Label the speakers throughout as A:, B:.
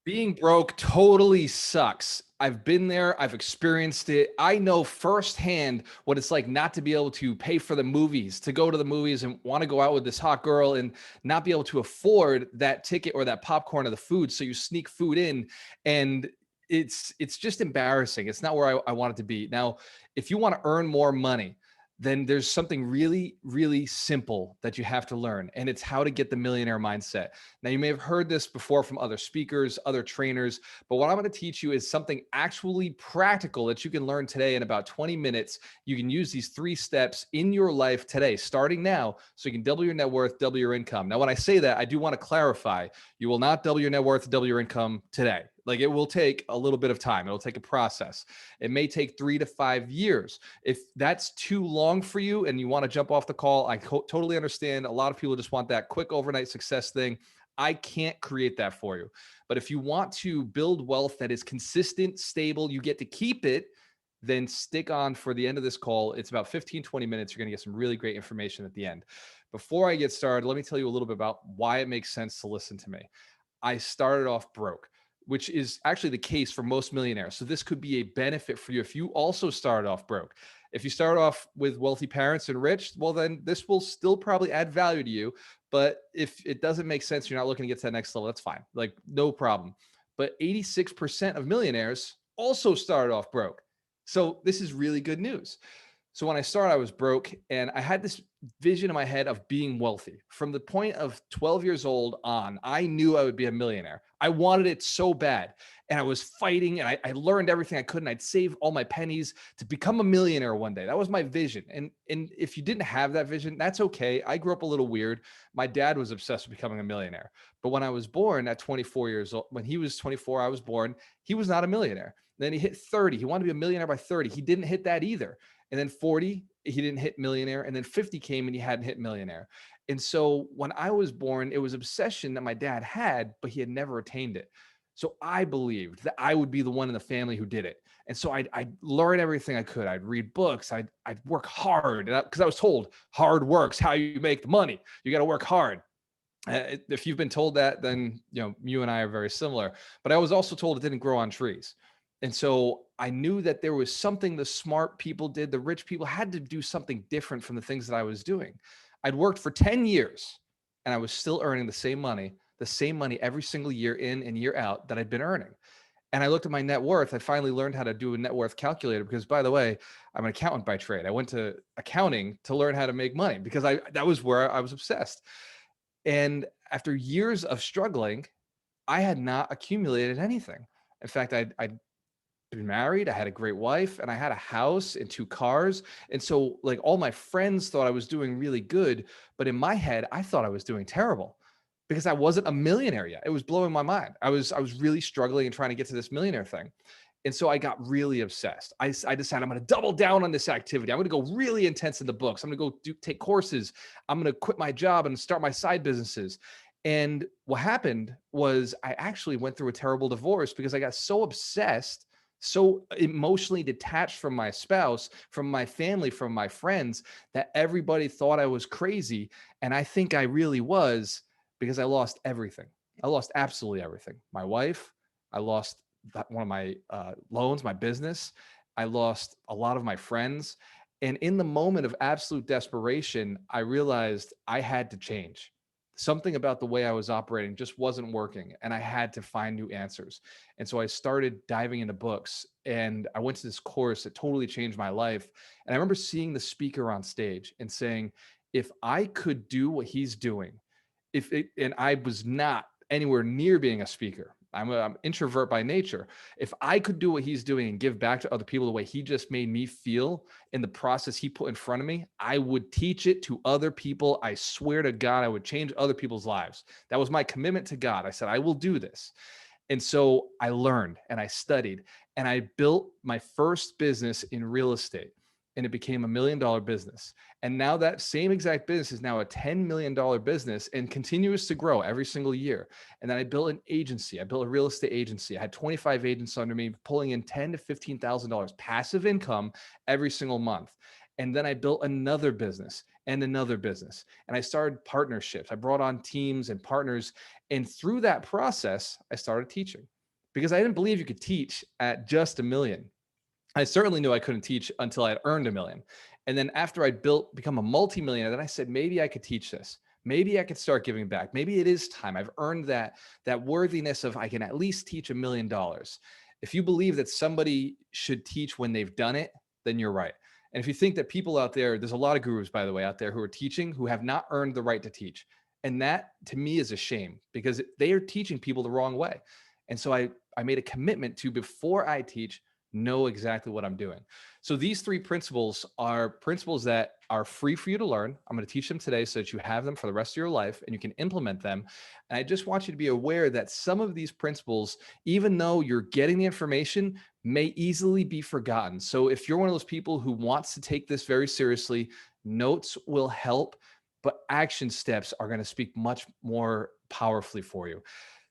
A: Being broke totally sucks. I've been there. I've experienced it. I know firsthand what it's like not to be able to pay for the movies, to go to the movies and want to go out with this hot girl and not be able to afford that ticket or that popcorn or the food. So you sneak food in, and it's just embarrassing. It's not where I want it to be. Now, if you want to earn more money, then there's something really, really simple that you have to learn, and it's how to get the millionaire mindset. Now, you may have heard this before from other speakers, other trainers, but what I'm going to teach you is something actually practical that you can learn today in about 20 minutes. You can use these 3 steps in your life today, starting now, so you can double your net worth, double your income. Now, when I say that, I do want to clarify, you will not double your net worth, double your income today. Like, it will take a little bit of time. It'll take a process. It may take 3 to 5 years. If that's too long for you and you want to jump off the call, I totally understand. A lot of people just want that quick overnight success thing. I can't create that for you. But if you want to build wealth that is consistent, stable, you get to keep it, then stick on for the end of this call. It's about 15, 20 minutes. You're going to get some really great information at the end. Before I get started, let me tell you a little bit about why it makes sense to listen to me. I started off broke, which is actually the case for most millionaires. So this could be a benefit for you if you also started off broke. If you start off with wealthy parents and rich, well, then this will still probably add value to you. But if it doesn't make sense, you're not looking to get to that next level, that's fine. Like, no problem. But 86% of millionaires also started off broke. So this is really good news. So when I started, I was broke, and I had this vision in my head of being wealthy. From the point of 12 years old on, I knew I would be a millionaire. I wanted it so bad. And I was fighting, and I learned everything I could, and I'd save all my pennies to become a millionaire one day. That was my vision. And if you didn't have that vision, that's okay. I grew up a little weird. My dad was obsessed with becoming a millionaire. But when I was born at 24 years old, when he was 24, I was born, he was not a millionaire. Then he hit 30. He wanted to be a millionaire by 30. He didn't hit that either. And then 40, he didn't hit millionaire. And then 50 came and he hadn't hit millionaire. And so when I was born, it was obsession that my dad had, but he had never attained it. So I believed that I would be the one in the family who did it. And so I'd learn everything I could. I'd read books. I'd work hard, because I was told hard work's how you make the money. You got to work hard. If you've been told that, then you and I are very similar. But I was also told it didn't grow on trees. And so I knew that there was something the smart people did. The rich people had to do something different from the things that I was doing. I'd worked for 10 years and I was still earning the same money every single year in and year out that I'd been earning. And I looked at my net worth. I finally learned how to do a net worth calculator because, by the way, I'm an accountant by trade. I went to accounting to learn how to make money because that was where I was obsessed. And after years of struggling, I had not accumulated anything. In fact, I'd been married, I had a great wife, and I had a house and 2 cars. And so, like, all my friends thought I was doing really good, but in my head, I thought I was doing terrible because I wasn't a millionaire yet. It was blowing my mind. I was really struggling and trying to get to this millionaire thing. And so I got really obsessed. I decided I'm going to double down on this activity. I'm going to go really intense in the books. I'm going to go take courses. I'm going to quit my job and start my side businesses. And what happened was I actually went through a terrible divorce because I got so obsessed, so emotionally detached from my spouse, from my family, from my friends, that everybody thought I was crazy. And I think I really was, because I lost everything. I lost absolutely everything. My wife, I lost one of my loans, my business. I lost a lot of my friends. And in the moment of absolute desperation, I realized I had to change. Something about the way I was operating just wasn't working, and I had to find new answers. And so I started diving into books, and I went to this course that totally changed my life. And I remember seeing the speaker on stage and saying, if I could do what he's doing, and I was not anywhere near being a speaker. I'm an introvert by nature. If I could do what he's doing and give back to other people the way he just made me feel in the process he put in front of me, I would teach it to other people. I swear to God, I would change other people's lives. That was my commitment to God. I said, I will do this. And so I learned and I studied and I built my first business in real estate, and it became $1 million business. And now that same exact business is now a $10 million business and continues to grow every single year. And then I built an agency. I built a real estate agency. I had 25 agents under me, pulling in $10,000 to $15,000 passive income every single month. And then I built another business and another business. And I started partnerships. I brought on teams and partners. And through that process, I started teaching. because I didn't believe you could teach at just 1 million. I certainly knew I couldn't teach until I had earned 1 million. And then after I become a multimillionaire, then I said, maybe I could teach this. Maybe I could start giving back. Maybe it is time. I've earned that worthiness of I can at least teach $1 million. If you believe that somebody should teach when they've done it, then you're right. And if you think that people out there, there's a lot of gurus, by the way, out there who are teaching who have not earned the right to teach. And that to me is a shame because they are teaching people the wrong way. And so I made a commitment to, before I teach, know exactly what I'm doing. So these 3 principles are principles that are free for you to learn. I'm going to teach them today so that you have them for the rest of your life and you can implement them. And I just want you to be aware that some of these principles, even though you're getting the information, may easily be forgotten. So if you're one of those people who wants to take this very seriously, notes will help, but action steps are going to speak much more powerfully for you.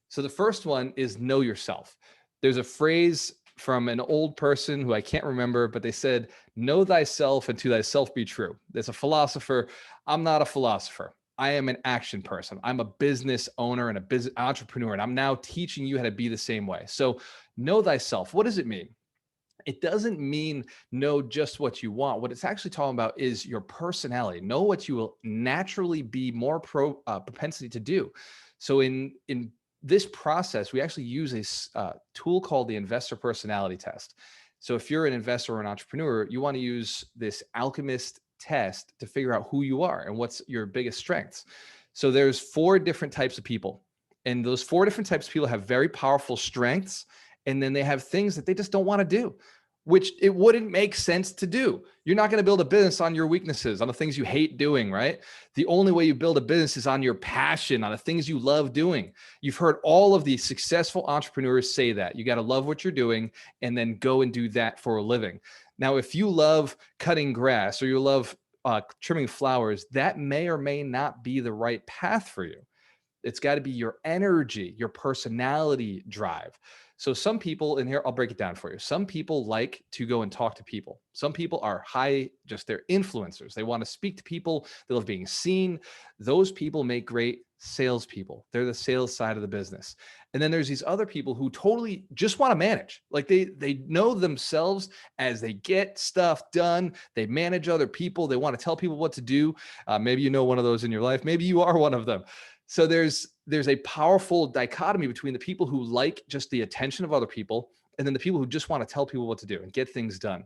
A: So the first one is know yourself. There's a phrase from an old person who I can't remember, but they said, know thyself and to thyself be true. There's a philosopher. I'm not a philosopher. I am an action person. I'm a business owner and a business entrepreneur, and I'm now teaching you how to be the same way. So know thyself. What does it mean? It doesn't mean know just what you want. What it's actually talking about is your personality. Know what you will naturally be more propensity to do. So in this process, we actually use a tool called the investor personality test. So if you're an investor or an entrepreneur, you want to use this Alchemist test to figure out who you are and what's your biggest strengths. So there's 4 different types of people. And those 4 different types of people have very powerful strengths. And then they have things that they just don't want to do, which it wouldn't make sense to do. You're not going to build a business on your weaknesses, on the things you hate doing, right? The only way you build a business is on your passion, on the things you love doing. You've heard all of the successful entrepreneurs say that. You got to love what you're doing and then go and do that for a living. Now, if you love cutting grass or you love trimming flowers, that may or may not be the right path for you. It's got to be your energy, your personality drive. So some people in here, I'll break it down for you. Some people like to go and talk to people. Some people are just they're influencers. They want to speak to people. They love being seen. Those people make great salespeople. They're the sales side of the business. And then there's these other people who totally just want to manage. Like they know themselves as they get stuff done. They manage other people. They want to tell people what to do. Maybe you know one of those in your life. Maybe you are one of them. So there's a powerful dichotomy between the people who like just the attention of other people and then the people who just want to tell people what to do and get things done.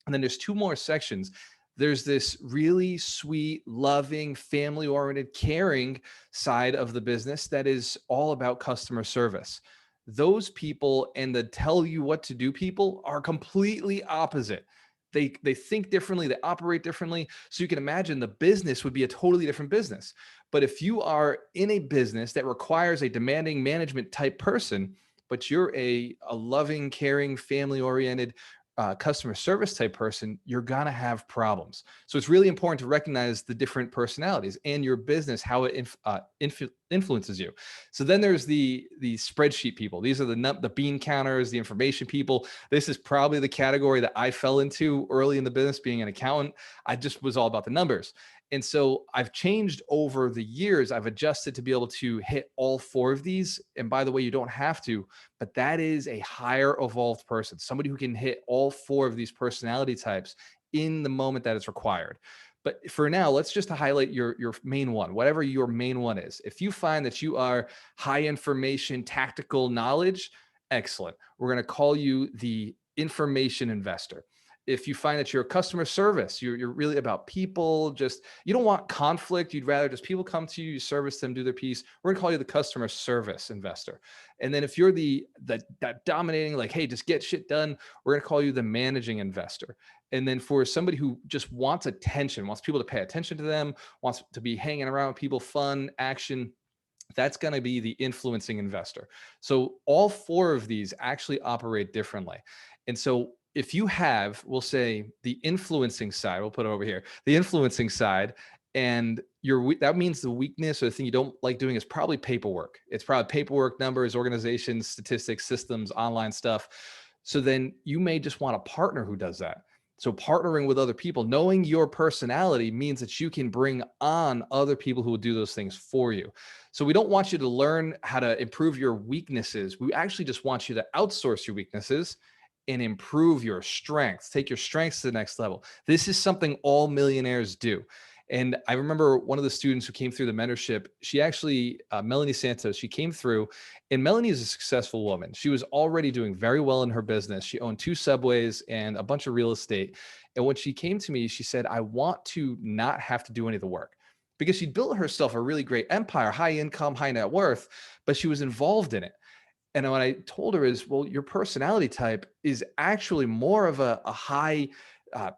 A: And then there's 2 more sections. There's this really sweet, loving, family-oriented, caring side of the business that is all about customer service. Those people and the tell you what to do people are completely opposite. They think differently, they operate differently. So you can imagine the business would be a totally different business. But if you are in a business that requires a demanding management type person, but you're a loving, caring, family-oriented customer service type person, you're going to have problems. So it's really important to recognize the different personalities and your business, how it influences you. So then there's the spreadsheet people. These are the bean counters, the information people. This is probably the category that I fell into early in the business, being an accountant. I just was all about the numbers. And so I've changed over the years. I've adjusted to be able to hit all 4 of these. And by the way, you don't have to, but that is a higher evolved person, somebody who can hit all 4 of these personality types in the moment that it's required. But for now, let's just highlight your main one, whatever your main one is. If you find that you are high information, tactical knowledge, excellent. We're going to call you the information investor. If you find that you're customer service, you're really about people, you don't want conflict. You'd rather just people come to you, you service them, do their piece. We're gonna call you the customer service investor. And then if you're that dominating, like, hey, just get shit done, we're gonna call you the managing investor. And then for somebody who just wants attention, wants people to pay attention to them, wants to be hanging around with people, fun, action, that's going to be the influencing investor. So all 4 of these actually operate differently. And so if you have, we'll say the influencing side, we'll put it over here, the influencing side, and that means the weakness or the thing you don't like doing is probably paperwork. It's probably paperwork, numbers, organizations, statistics, systems, online stuff. So then you may just want a partner who does that. So partnering with other people, knowing your personality means that you can bring on other people who will do those things for you. So we don't want you to learn how to improve your weaknesses. We actually just want you to outsource your weaknesses and improve your strengths, take your strengths to the next level. This is something all millionaires do. And I remember one of the students who came through the mentorship, she actually, Melanie Santos, she came through, and Melanie is a successful woman. She was already doing very well in her business. She owned 2 subways and a bunch of real estate. And when she came to me, she said, I want to not have to do any of the work, because she'd built herself a really great empire, high income, high net worth, but she was involved in it. And what I told her is, well, your personality type is actually more of a high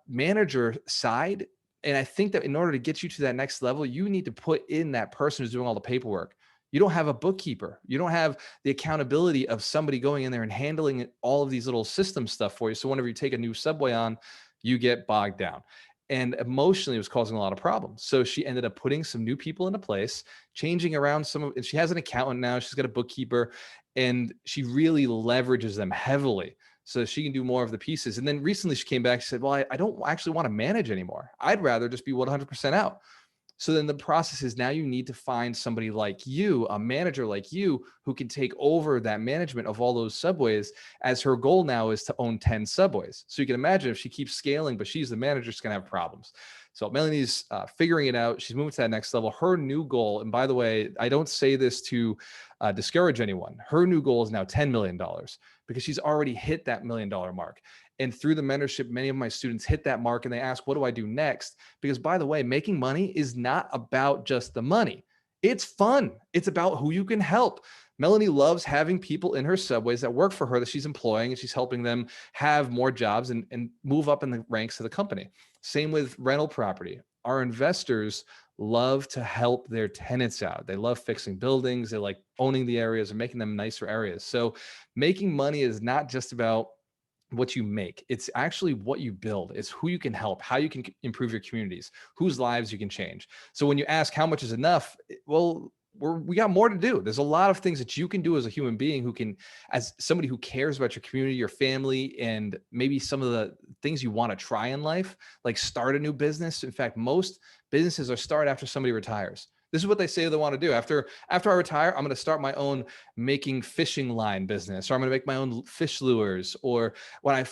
A: manager side. And I think that in order to get you to that next level, you need to put in that person who's doing all the paperwork. You don't have a bookkeeper. You don't have the accountability of somebody going in there and handling all of these little system stuff for you. So whenever you take a new subway on, you get bogged down. And emotionally, it was causing a lot of problems. So she ended up putting some new people into place, changing around some of, and she has an accountant now. She's got a bookkeeper, and she really leverages them heavily so she can do more of the pieces. And then recently she came back, she said, well, I don't actually want to manage anymore. I'd rather just be 100% out. So then the process is, now you need to find somebody like you, a manager like you, who can take over that management of all those subways, as her goal now is to own 10 subways. So you can imagine if she keeps scaling, but she's the manager, she's going to have problems. So Melanie's figuring it out. She's moving to that next level. Her new goal, and by the way, I don't say this to discourage anyone. Her new goal is now $10 million, because she's already hit that $1 million mark. And through the mentorship, many of my students hit that mark and they ask, what do I do next? Because by the way, making money is not about just the money. It's fun. It's about who you can help. Melanie loves having people in her subways that work for her, that she's employing, and she's helping them have more jobs and move up in the ranks of the company. Same with rental property. Our investors love to help their tenants out. They love fixing buildings. They like owning the areas and making them nicer areas. So making money is not just about what you make. It's actually what you build. It's who you can help, how you can improve your communities, whose lives you can change. So when you ask how much is enough, well, we got more to do. There's a lot of things that you can do as a human being, who can, as somebody who cares about your community, your family, and maybe some of the things you want to try in life, like start a new business. In fact, most businesses are started after somebody retires. This is what they say they want to do. After I retire, I'm going to start my own making fishing line business, or I'm going to make my own fish lures. Or when I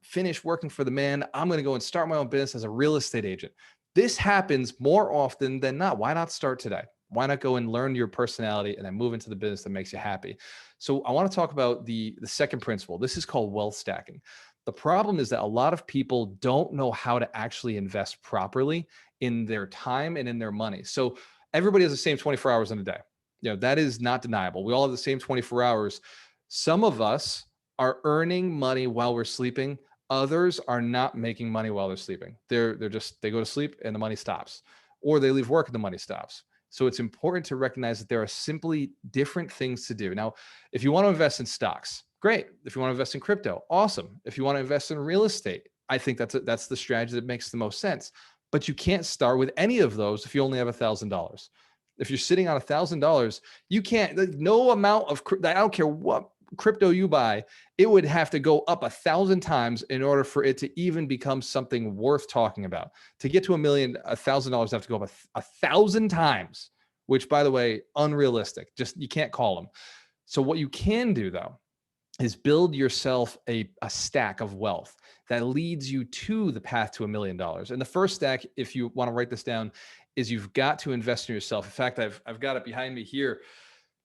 A: finish working for the man, I'm going to go and start my own business as a real estate agent. This happens more often than not. Why not start today? Why not go and learn your personality and then move into the business that makes you happy? So I want to talk about the second principle. This is called wealth stacking. The problem is that a lot of people don't know how to actually invest properly in their time and in their money. So everybody has the same 24 hours in a day. That is not deniable. We all have the same 24 hours. Some of us are earning money while we're sleeping. Others are not making money while they're sleeping. They go to sleep and the money stops, or they leave work and the money stops. So it's important to recognize that there are simply different things to do. Now, if you want to invest in stocks, great. If you want to invest in crypto, awesome. If you want to invest in real estate, I think that's the strategy that makes the most sense. But you can't start with any of those if you only have $1,000. If you're sitting on $1,000, you can't, no amount of, I don't care what crypto you buy, it would have to go up 1,000 times in order for it to even become something worth talking about. To get to $1 million, $1,000 have to go up 1,000 times, which, by the way, unrealistic. Just, you can't call them. So what you can do, though, is build yourself a stack of wealth that leads you to the path to $1 million. And the first stack, if you want to write this down, is you've got to invest in yourself. In fact, I've got it behind me here.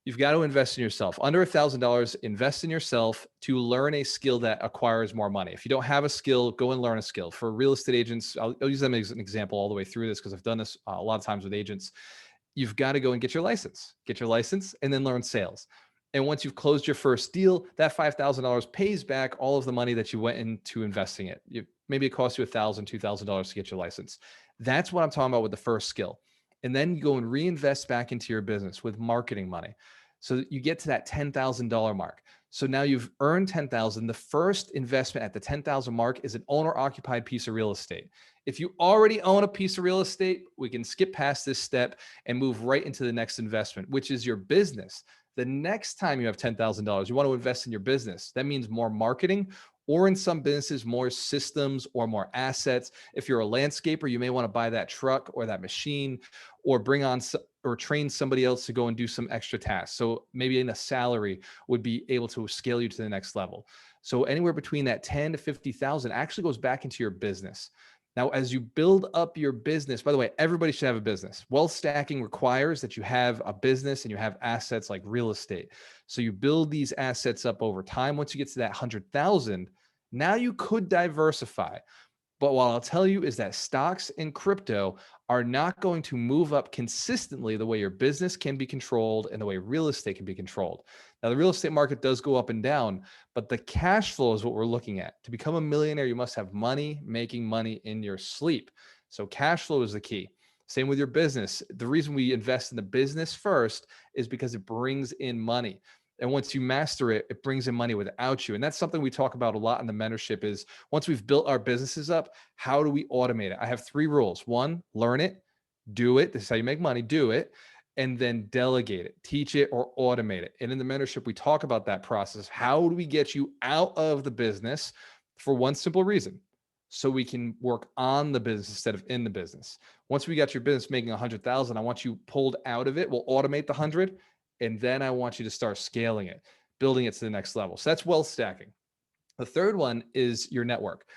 A: You've got to invest in yourself. Under $1,000, invest in yourself to learn a skill that acquires more money. If you don't have a skill, go and learn a skill. For real estate agents, I'll use them as an example all the way through this, because I've done this a lot of times with agents. You've got to go and get your license, and then learn sales. And once you've closed your first deal, that $5,000 pays back all of the money that you went into investing it. Maybe it costs you $1,000, $2,000 to get your license. That's what I'm talking about with the first skill. And then you go and reinvest back into your business with marketing money. So you get to that $10,000 mark. So now you've earned $10,000. The first investment at the $10,000 mark is an owner-occupied piece of real estate. If you already own a piece of real estate, we can skip past this step and move right into the next investment, which is your business. The next time you have $10,000, you want to invest in your business. That means more marketing or in some businesses, more systems or more assets. If you're a landscaper, you may want to buy that truck or that machine, or bring on or train somebody else to go and do some extra tasks. So maybe in a salary would be able to scale you to the next level. So anywhere between that 10 to 50,000 actually goes back into your business. Now, as you build up your business, by the way, everybody should have a business. Wealth stacking requires that you have a business and you have assets like real estate. So you build these assets up over time. Once you get to that 100,000, now you could diversify. But what I'll tell you is that stocks and crypto are not going to move up consistently the way your business can be controlled and the way real estate can be controlled. Now, the real estate market does go up and down, but the cash flow is what we're looking at. To become a millionaire, you must have money making money in your sleep. So cash flow is the key. Same with your business. The reason we invest in the business first is because it brings in money. And once you master it, it brings in money without you. And that's something we talk about a lot in the mentorship is once we've built our businesses up, how do we automate it? I have 3 rules. 1, learn it, do it. This is how you make money, do it. And then delegate it, teach it, or automate it. And in the mentorship, we talk about that process. How do we get you out of the business for one simple reason? So we can work on the business instead of in the business. Once we got your business making 100,000, I want you pulled out of it. We'll automate the 100. And then I want you to start scaling it, building it to the next level. So that's wealth stacking. The third one is your network.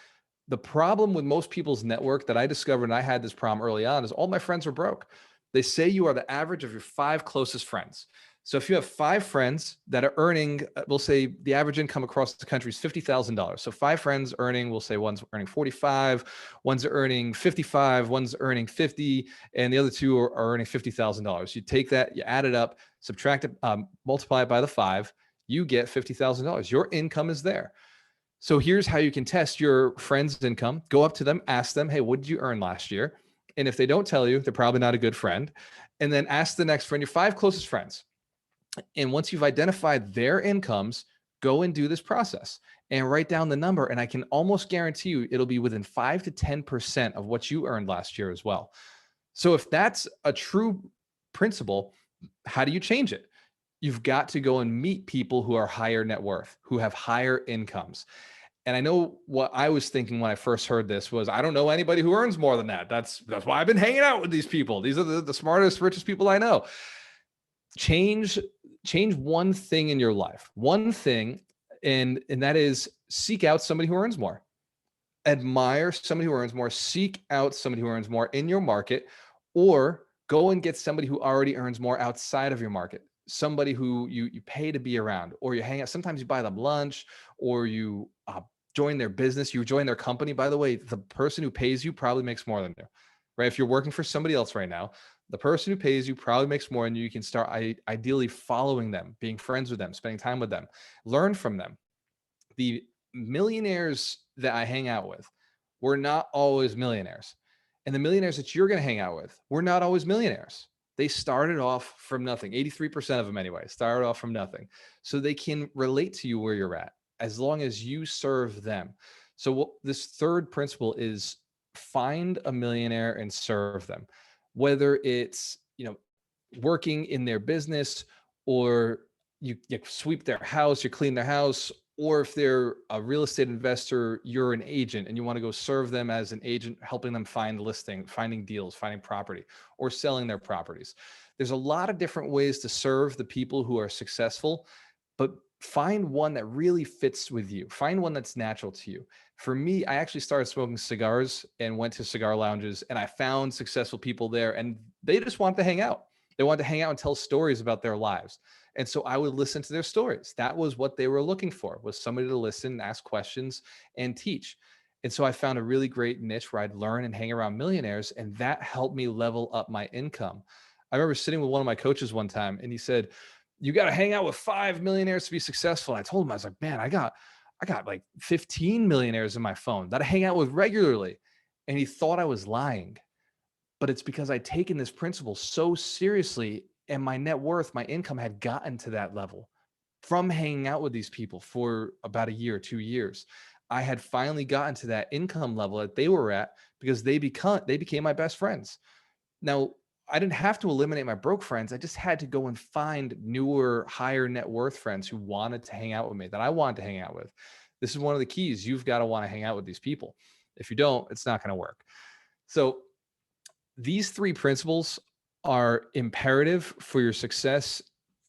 A: The problem with most people's network that I discovered, and I had this problem early on, is all my friends are broke. They say you are the average of your 5 closest friends. So if you have 5 friends that are earning, we'll say the average income across the country is $50,000. So 5 friends earning, we'll say one's earning 45, one's earning 55, one's earning 50, and the other 2 are earning $50,000. You take that, you add it up, subtract it, multiply it by the 5, you get $50,000. Your income is there. So here's how you can test your friend's income. Go up to them, ask them, hey, what did you earn last year? And if they don't tell you, they're probably not a good friend. And then ask the next friend, your 5 closest friends. And once you've identified their incomes, go and do this process and write down the number. And I can almost guarantee you it'll be within 5 to 10% of what you earned last year as well. So if that's a true principle, how do you change it? You've got to go and meet people who are higher net worth, who have higher incomes. And I know what I was thinking when I first heard this was, I don't know anybody who earns more than that. That's why I've been hanging out with these people. These are the smartest, richest people I know. Change one thing in your life, one thing, and that is seek out somebody who earns more. Admire somebody who earns more, seek out somebody who earns more in your market, or go and get somebody who already earns more outside of your market. Somebody who you pay to be around, or you hang out. Sometimes you buy them lunch, or you join their business, you join their company. By the way, the person who pays you probably makes more than you, right? If you're working for somebody else right now, the person who pays you probably makes more than you. You can start ideally following them, being friends with them, spending time with them, learn from them. The millionaires that I hang out with, we're not always millionaires. And the millionaires that you're going to hang out with, we're not always millionaires. They started off from nothing. 83% of them anyway, started off from nothing. So they can relate to you where you're at as long as you serve them. So this third principle is find a millionaire and serve them. Whether it's, working in their business, or you sweep their house, you clean their house, or if they're a real estate investor, you're an agent and you want to go serve them as an agent, helping them find finding deals, finding property, or selling their properties. There's a lot of different ways to serve the people who are successful, but find one that really fits with you. Find one that's natural to you. For me, I actually started smoking cigars and went to cigar lounges, and I found successful people there, and they just wanted to hang out. They wanted to hang out and tell stories about their lives. And so I would listen to their stories. That was what they were looking for, was somebody to listen, ask questions, and teach. And so I found a really great niche where I'd learn and hang around millionaires, and that helped me level up my income. I remember sitting with one of my coaches one time, and he said, you got to hang out with 5 millionaires to be successful. And I told him, I was like, man, I got like 15 millionaires in my phone that I hang out with regularly. And he thought I was lying, but it's because I'd taken this principle so seriously, and my net worth, my income had gotten to that level from hanging out with these people for about a year, 2 years. I had finally gotten to that income level that they were at because they became my best friends. Now, I didn't have to eliminate my broke friends. I just had to go and find newer, higher net worth friends who wanted to hang out with me, that I wanted to hang out with. This is one of the keys. You've got to want to hang out with these people. If you don't, it's not going to work. So these three principles are imperative for your success.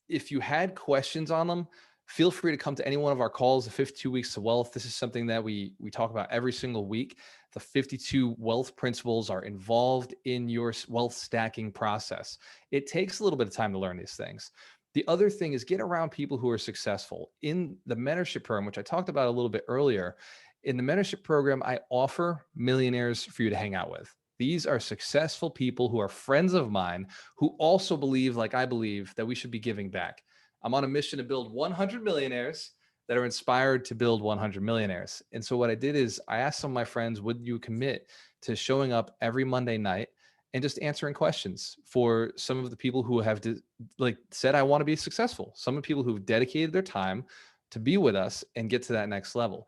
A: If you had questions on them, feel free to come to any one of our calls, the 52 Weeks to Wealth. This is something that we talk about every single week. The 52 wealth principles are involved in your wealth stacking process. It takes a little bit of time to learn these things. The other thing is get around people who are successful. In the mentorship program, which I talked about a little bit earlier, in the mentorship program, I offer millionaires for you to hang out with. These are successful people who are friends of mine who also believe, like I believe, that we should be giving back. I'm on a mission to build 100 millionaires that are inspired to build 100 millionaires. And so what I did is I asked some of my friends, would you commit to showing up every Monday night and just answering questions for some of the people who have said, I want to be successful. Some of the people who've dedicated their time to be with us and get to that next level.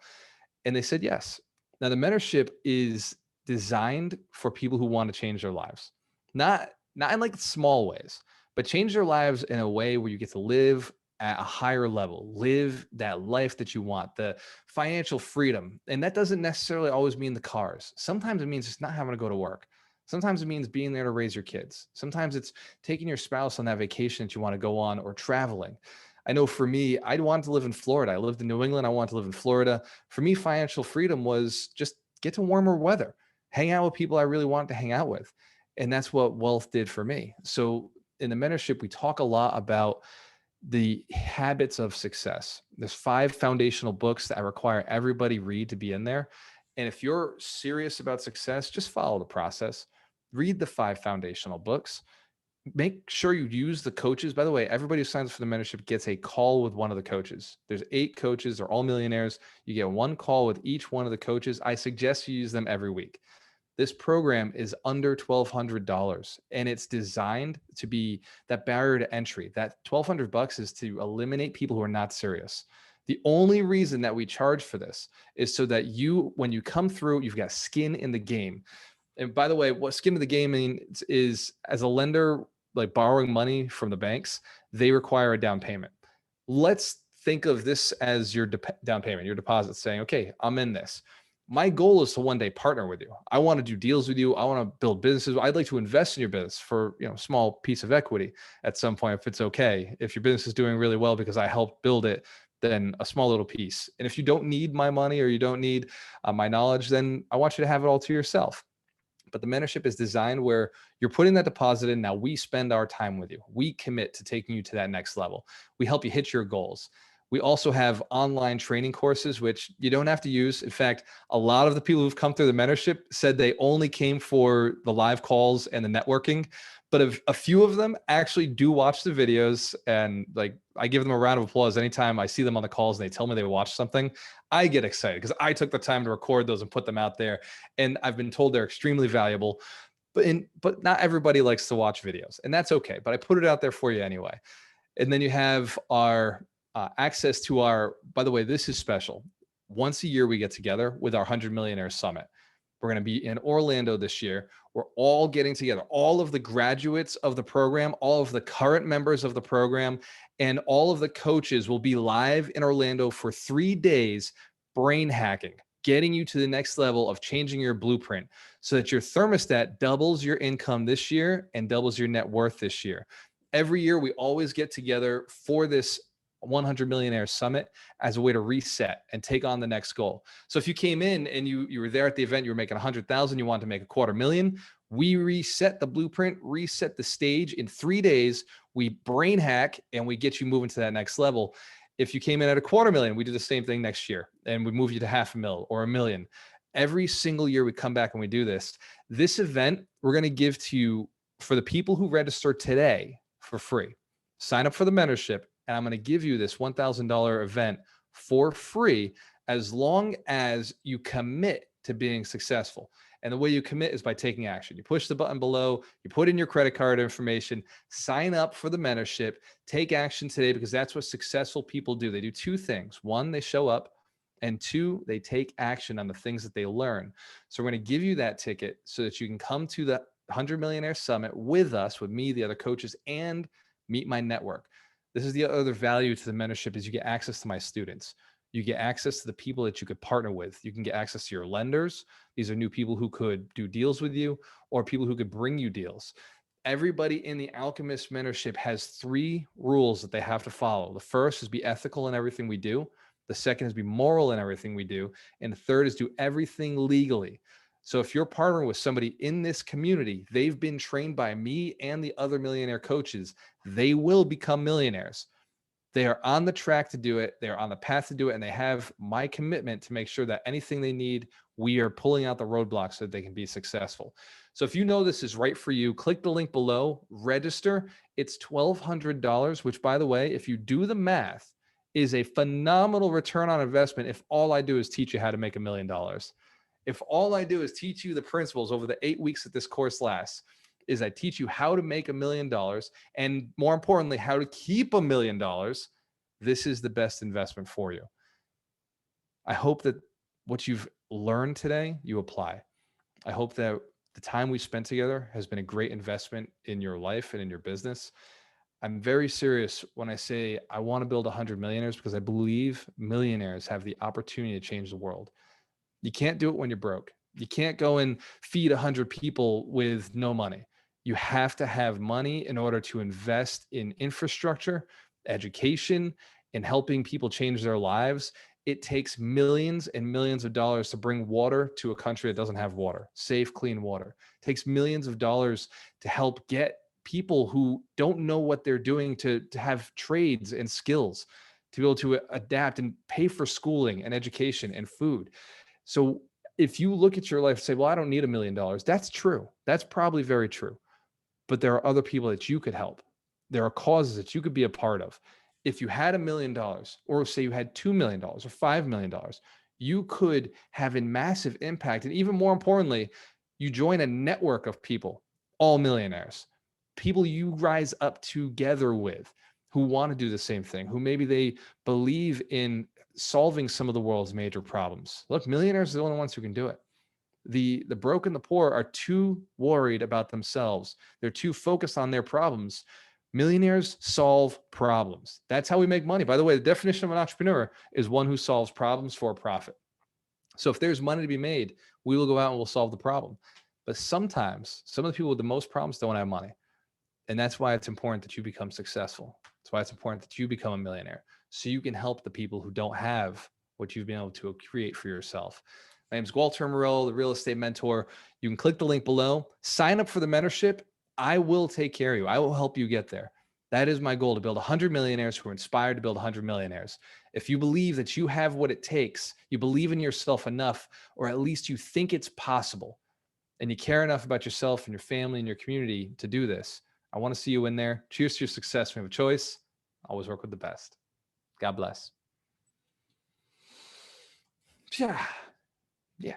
A: And they said yes. Now the mentorship is designed for people who want to change their lives, not in like small ways, but change their lives in a way where you get to live at a higher level, live that life that you want, the financial freedom. And that doesn't necessarily always mean the cars. Sometimes it means just not having to go to work. Sometimes it means being there to raise your kids. Sometimes it's taking your spouse on that vacation that you want to go on, or traveling. I know for me, I'd want to live in Florida. I lived in New England. I want to live in Florida. For me, financial freedom was just get to warmer weather, hang out with people I really want to hang out with. And that's what wealth did for me. So in the mentorship, we talk a lot about the habits of success. There's 5 foundational books that I require everybody read to be in there. And if you're serious about success, just follow the process. Read the 5 foundational books. Make sure you use the coaches. By the way, everybody who signs up for the mentorship gets a call with one of the coaches. There's 8 coaches. They're all millionaires. You get one call with each one of the coaches. I suggest you use them every week. This program is under $1,200, and it's designed to be that barrier to entry. That $1,200 is to eliminate people who are not serious. The only reason that we charge for this is so that you, when you come through, you've got skin in the game. And by the way, what skin in the game means is, as a lender, like borrowing money from the banks, they require a down payment. Let's think of this as your down payment, your deposit, saying, okay, I'm in this. My goal is to one day partner with you. I want to do deals with you. I want to build businesses. I'd like to invest in your business for, a small piece of equity at some point, if it's okay. If your business is doing really well because I helped build it, then a small little piece. And if you don't need my money, or you don't need my knowledge, then I want you to have it all to yourself. But the mentorship is designed where you're putting that deposit in. Now we spend our time with you. We commit to taking you to that next level. We help you hit your goals. We also have online training courses, which you don't have to use. In fact, a lot of the people who've come through the mentorship said they only came for the live calls and the networking. But a few of them actually do watch the videos, and I give them a round of applause anytime I see them on the calls and they tell me they watched something. I get excited because I took the time to record those and put them out there. And I've been told they're extremely valuable, but not everybody likes to watch videos, and that's okay. But I put it out there for you anyway. And then you have our access to by the way, this is special. Once a year, we get together with our 100 Millionaire Summit. We're going to be in Orlando this year. We're all getting together, all of the graduates of the program, all of the current members of the program, and all of the coaches will be live in Orlando for 3 days, brain hacking, getting you to the next level of changing your blueprint so that your thermostat doubles your income this year and doubles your net worth this year. Every year, we always get together for this 100 Millionaire Summit as a way to reset and take on the next goal. So if you came in and you were there at the event, you were making 100,000, you wanted to make $250,000, we reset the blueprint, reset the stage in 3 days. We brain hack and we get you moving to that next level. If you came in at $250,000, we do the same thing next year and we move you to $500,000 or $1 million. Every single year we come back and we do this. This event, we're going to give to you for the people who register today for free. Sign up for the mentorship, and I'm going to give you this $1,000 event for free as long as you commit to being successful. And the way you commit is by taking action. You push the button below, you put in your credit card information, sign up for the mentorship, take action today, because that's what successful people do. They do 2 things. 1, they show up, and 2, they take action on the things that they learn. So we're going to give you that ticket so that you can come to the 100 Millionaire Summit with us, with me, the other coaches, and meet my network. This is the other value to the mentorship, is you get access to my students. You get access to the people that you could partner with. You can get access to your lenders. These are new people who could do deals with you, or people who could bring you deals. Everybody in the Alchemist mentorship has 3 rules that they have to follow. The first is be ethical in everything we do. The second is be moral in everything we do. And the third is do everything legally. So if you're partnering with somebody in this community, they've been trained by me and the other millionaire coaches. They will become millionaires. They are on the track to do it. They're on the path to do it. And they have my commitment to make sure that anything they need, we are pulling out the roadblocks so that they can be successful. So if you know this is right for you, click the link below, register. It's $1,200, which, by the way, if you do the math, is a phenomenal return on investment if all I do is teach you how to make $1 million. If all I do is teach you the principles over the 8 weeks that this course lasts, is I teach you how to make $1 million, and more importantly, how to keep $1 million, this is the best investment for you. I hope that what you've learned today, you apply. I hope that the time we spent together has been a great investment in your life and in your business. I'm very serious when I say I want to build 100 millionaires, because I believe millionaires have the opportunity to change the world. You can't do it when you're broke. You can't go and feed 100 people with no money. You have to have money in order to invest in infrastructure, education, and helping people change their lives. It takes millions and millions of dollars to bring water to a country that doesn't have water, safe, clean water. It takes millions of dollars to help get people who don't know what they're doing to have trades and skills, to be able to adapt and pay for schooling and education and food. So if you look at your life and say, well, I don't need $1 million, that's true. That's probably very true. But there are other people that you could help. There are causes that you could be a part of. If you had $1 million, or say you had $2 million or $5 million, you could have a massive impact. And even more importantly, you join a network of people, all millionaires, people you rise up together with, who want to do the same thing, who maybe they believe in solving some of the world's major problems. Look, millionaires are the only ones who can do it. The broke and the poor are too worried about themselves. They're too focused on their problems. Millionaires solve problems. That's how we make money. By the way, the definition of an entrepreneur is one who solves problems for a profit. So if there's money to be made, we will go out and we'll solve the problem. But sometimes some of the people with the most problems don't have money. And that's why it's important that you become successful. That's why it's important that you become a millionaire, so you can help the people who don't have what you've been able to create for yourself. My name is Walter Moreau, the real estate mentor. You can click the link below, sign up for the mentorship. I will take care of you. I will help you get there. That is my goal, to build 100 millionaires who are inspired to build 100 millionaires. If you believe that you have what it takes, you believe in yourself enough, or at least you think it's possible, and you care enough about yourself and your family and your community to do this, I want to see you in there. Cheers to your success. We have a choice. Always work with the best. God bless. Yeah.